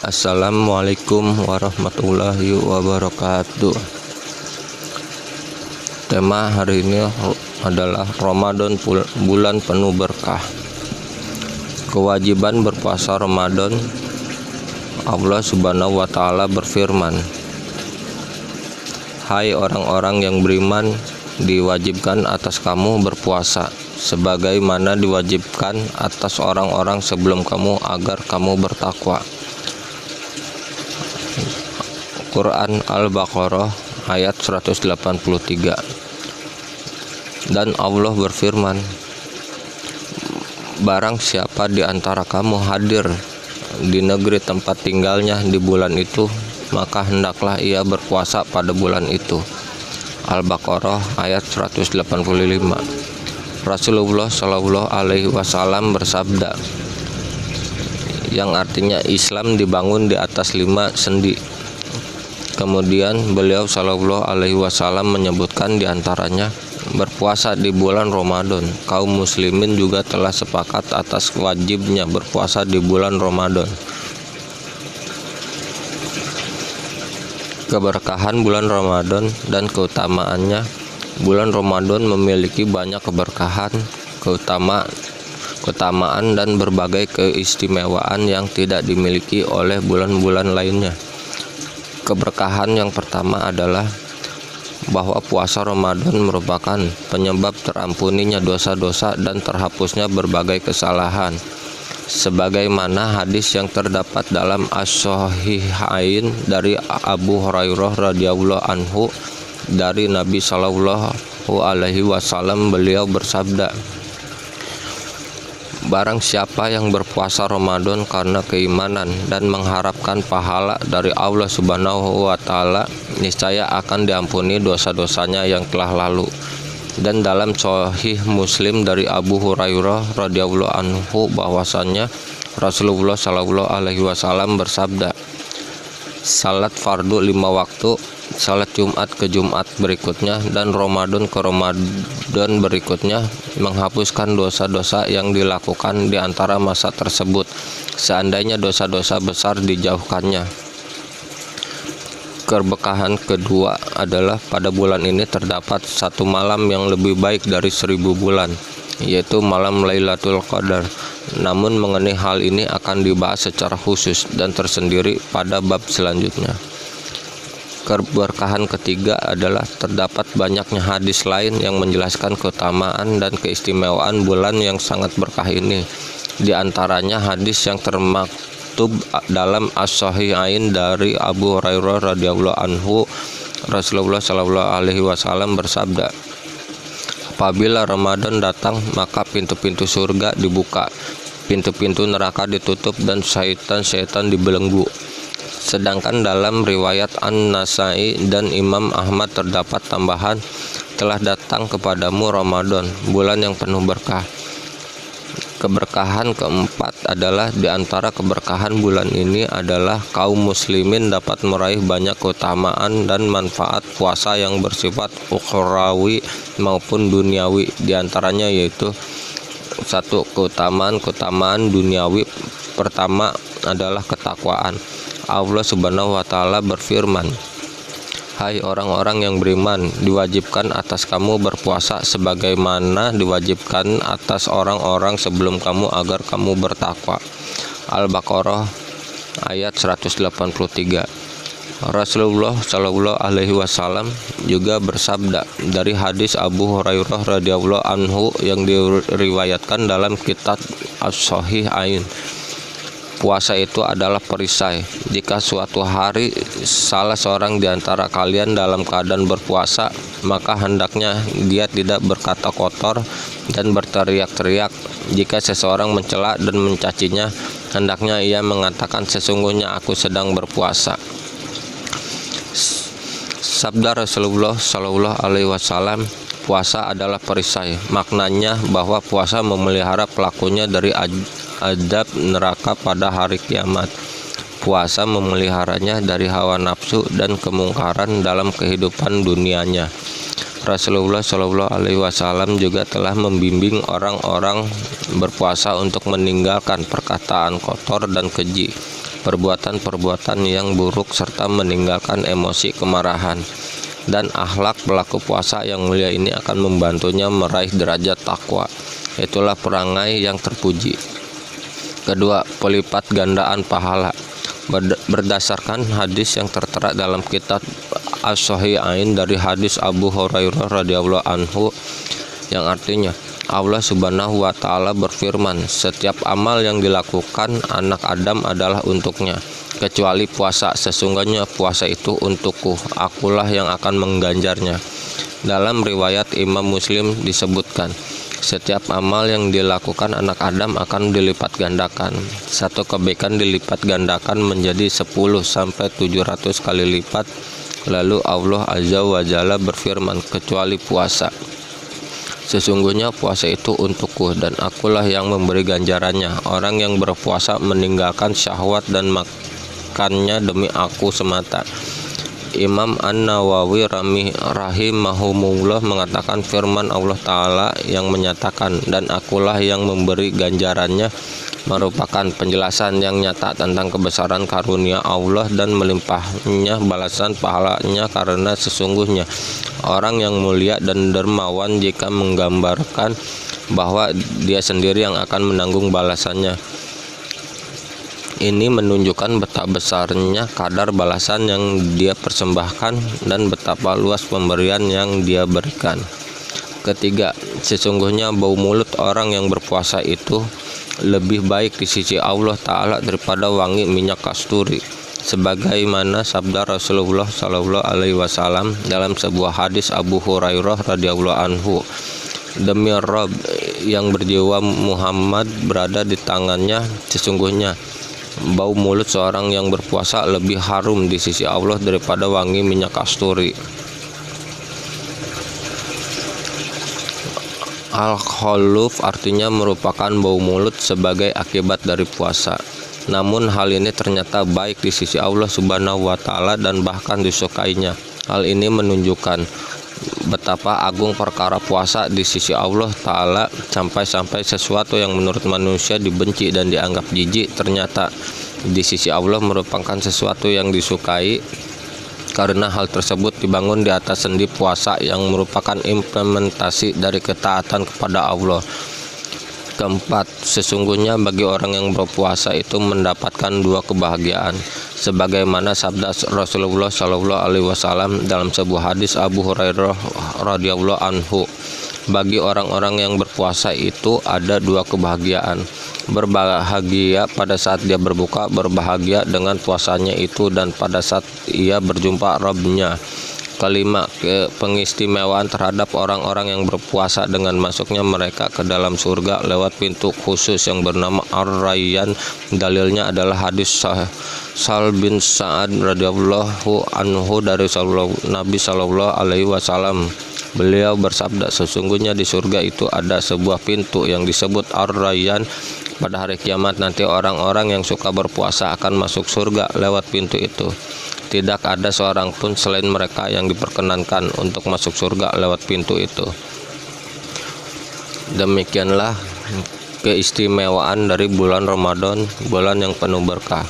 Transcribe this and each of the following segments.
Assalamualaikum warahmatullahi wabarakatuh. Tema hari ini adalah Ramadan, bulan penuh berkah. Kewajiban berpuasa Ramadan. Allah Subhanahu wa Ta'ala berfirman, "Hai orang-orang yang beriman, diwajibkan atas kamu berpuasa sebagaimana diwajibkan atas orang-orang sebelum kamu agar kamu bertakwa." Quran Al-Baqarah ayat 183. Dan Allah berfirman, "Barang siapa di antara kamu hadir di negeri tempat tinggalnya di bulan itu, maka hendaklah ia berpuasa pada bulan itu." Al-Baqarah ayat 185. Rasulullah Shallallahu Alaihi Wasallam bersabda, yang artinya Islam dibangun di atas 5 sendi. Kemudian beliau Shallallahu Alaihi Wasallam menyebutkan diantaranya berpuasa di bulan Ramadan. Kaum muslimin juga telah sepakat atas wajibnya berpuasa di bulan Ramadan. Keberkahan bulan Ramadan dan keutamaannya. Bulan Ramadan memiliki banyak keberkahan, keutamaan dan berbagai keistimewaan yang tidak dimiliki oleh bulan-bulan lainnya. Keberkahan yang pertama adalah bahwa puasa Ramadan merupakan penyebab terampuninya dosa-dosa dan terhapusnya berbagai kesalahan. Sebagaimana hadis yang terdapat dalam As-Sahihain dari Abu Hurairah radhiyallahu anhu dari Nabi Shallallahu Alaihi Wasallam, beliau bersabda, "Barang siapa yang berpuasa Ramadan karena keimanan dan mengharapkan pahala dari Allah Subhanahu wa Ta'ala, niscaya akan diampuni dosa-dosanya yang telah lalu." Dan dalam Sahih Muslim dari Abu Hurairah radhiyallahu anhu bahwasannya Rasulullah Shallallahu Alaihi Wasallam bersabda, "Salat fardu 5 waktu, salat Jumat ke Jumat berikutnya, dan Ramadan ke Ramadan berikutnya menghapuskan dosa-dosa yang dilakukan di antara masa tersebut, seandainya dosa-dosa besar dijauhkannya." Keberkahan kedua adalah pada bulan ini terdapat satu malam yang lebih baik dari 1000 bulan, yaitu malam Lailatul Qadar. Namun mengenai hal ini akan dibahas secara khusus dan tersendiri pada bab selanjutnya. Keberkahan ketiga adalah terdapat banyaknya hadis lain yang menjelaskan keutamaan dan keistimewaan bulan yang sangat berkah ini. Di antaranya hadis yang termaktub dalam As-Sahihain dari Abu Hurairah radhiyallahu anhu, Rasulullah Shallallahu Alaihi Wasallam bersabda, "Apabila Ramadan datang, maka pintu-pintu surga dibuka, pintu-pintu neraka ditutup, dan syaitan-syaitan dibelenggu." Sedangkan dalam riwayat An-Nasai dan Imam Ahmad terdapat tambahan, "Telah datang kepadamu Ramadan, bulan yang penuh berkah." Keberkahan keempat adalah di antara keberkahan bulan ini adalah kaum muslimin dapat meraih banyak keutamaan dan manfaat puasa yang bersifat ukhrawi maupun duniawi. Di antaranya yaitu satu, keutamaan duniawi pertama adalah ketakwaan. Allah Subhanahu wa Ta'ala berfirman, "Hai orang-orang yang beriman, diwajibkan atas kamu berpuasa sebagaimana diwajibkan atas orang-orang sebelum kamu agar kamu bertakwa." Al-Baqarah ayat 183. Rasulullah Shallallahu Alaihi Wasallam juga bersabda dari hadis Abu Hurairah radhiyallahu anhu yang diriwayatkan dalam kitab As-Sahihain, "Puasa itu adalah perisai. Jika suatu hari salah seorang di antara kalian dalam keadaan berpuasa, maka hendaknya dia tidak berkata kotor dan berteriak-teriak. Jika seseorang mencela dan mencacinya, hendaknya ia mengatakan, 'Sesungguhnya aku sedang berpuasa.'" Sabda Rasulullah Shallallahu Alaihi Wasallam, puasa adalah perisai. Maknanya bahwa puasa memelihara pelakunya dari adab neraka pada hari kiamat. Puasa memeliharanya dari hawa nafsu dan kemungkaran dalam kehidupan dunianya. Rasulullah Shallallahu Alaihi Wasallam juga telah membimbing orang-orang berpuasa untuk meninggalkan perkataan kotor dan keji, perbuatan-perbuatan yang buruk serta meninggalkan emosi kemarahan. Dan akhlak pelaku puasa yang mulia ini akan membantunya meraih derajat takwa. Itulah perangai yang terpuji. Kedua, pelipat gandaan pahala. Berdasarkan hadis yang tertera dalam kitab As-Sahihain dari hadis Abu Hurairah radhiyallahu anhu yang artinya Allah Subhanahu wa taala berfirman, setiap amal yang dilakukan anak Adam adalah untuknya kecuali puasa, sesungguhnya puasa itu untukku, akulah yang akan mengganjarnya. Dalam riwayat Imam Muslim disebutkan, setiap amal yang dilakukan anak Adam akan dilipat gandakan. Satu kebaikan dilipat gandakan menjadi 10-700 kali lipat. Lalu Allah Azza wa Jalla berfirman, kecuali puasa, sesungguhnya puasa itu untukku dan akulah yang memberi ganjarannya. Orang yang berpuasa meninggalkan syahwat dan makannya demi aku semata. Imam An-Nawawi rahimahumullah mengatakan firman Allah Ta'ala yang menyatakan, dan akulah yang memberi ganjarannya, merupakan penjelasan yang nyata tentang kebesaran karunia Allah dan melimpahnya balasan pahalanya, karena sesungguhnya orang yang mulia dan dermawan jika menggambarkan bahwa dia sendiri yang akan menanggung balasannya. Ini menunjukkan betapa besarnya kadar balasan yang dia persembahkan dan betapa luas pemberian yang dia berikan. Ketiga, sesungguhnya bau mulut orang yang berpuasa itu lebih baik di sisi Allah Ta'ala daripada wangi minyak kasturi, sebagaimana sabda Rasulullah Shallallahu Alaihi Wasallam dalam sebuah hadis Abu Hurairah radhiyallahu anhu, demi Rabb yang berjiwa Muhammad berada di tangannya, sesungguhnya bau mulut seorang yang berpuasa lebih harum di sisi Allah daripada wangi minyak kasturi. Al-khuluf artinya merupakan bau mulut sebagai akibat dari puasa. Namun hal ini ternyata baik di sisi Allah Subhanahu wa taala dan bahkan disukainya. Hal ini menunjukkan betapa agung perkara puasa di sisi Allah Ta'ala, sampai-sampai sesuatu yang menurut manusia dibenci dan dianggap jijik ternyata di sisi Allah merupakan sesuatu yang disukai, karena hal tersebut dibangun di atas sendi puasa yang merupakan implementasi dari ketaatan kepada Allah. Keempat, sesungguhnya bagi orang yang berpuasa itu mendapatkan dua kebahagiaan, sebagaimana sabda Rasulullah Shallallahu Alaihi Wasallam dalam sebuah hadis Abu Hurairah radhiyallahu anhu, bagi orang-orang yang berpuasa itu ada dua kebahagiaan, berbahagia pada saat dia berbuka, berbahagia dengan puasanya itu, dan pada saat ia berjumpa Rabb-Nya. Kelima, pengistimewaan terhadap orang-orang yang berpuasa dengan masuknya mereka ke dalam surga lewat pintu khusus yang bernama Ar-Rayyan. Dalilnya adalah hadis Sahal bin Sa'ad radhiyallahu anhu dari Nabi Shallallahu Alaihi Wasallam. Beliau bersabda, sesungguhnya di surga itu ada sebuah pintu yang disebut Ar-Rayyan. Pada hari kiamat nanti orang-orang yang suka berpuasa akan masuk surga lewat pintu itu. Tidak ada seorang pun selain mereka yang diperkenankan untuk masuk surga lewat pintu itu. Demikianlah keistimewaan dari bulan Ramadan, bulan yang penuh berkah.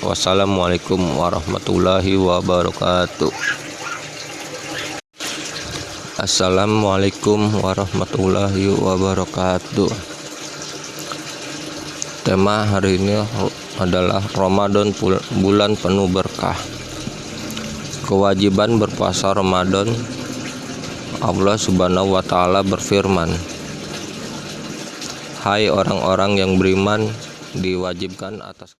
Wassalamualaikum warahmatullahi wabarakatuh. Assalamualaikum warahmatullahi wabarakatuh. Tema hari ini adalah Ramadan, bulan penuh berkah. Kewajiban berpuasa Ramadan. Allah Subhanahu wa taala berfirman, hai orang-orang yang beriman, diwajibkan atas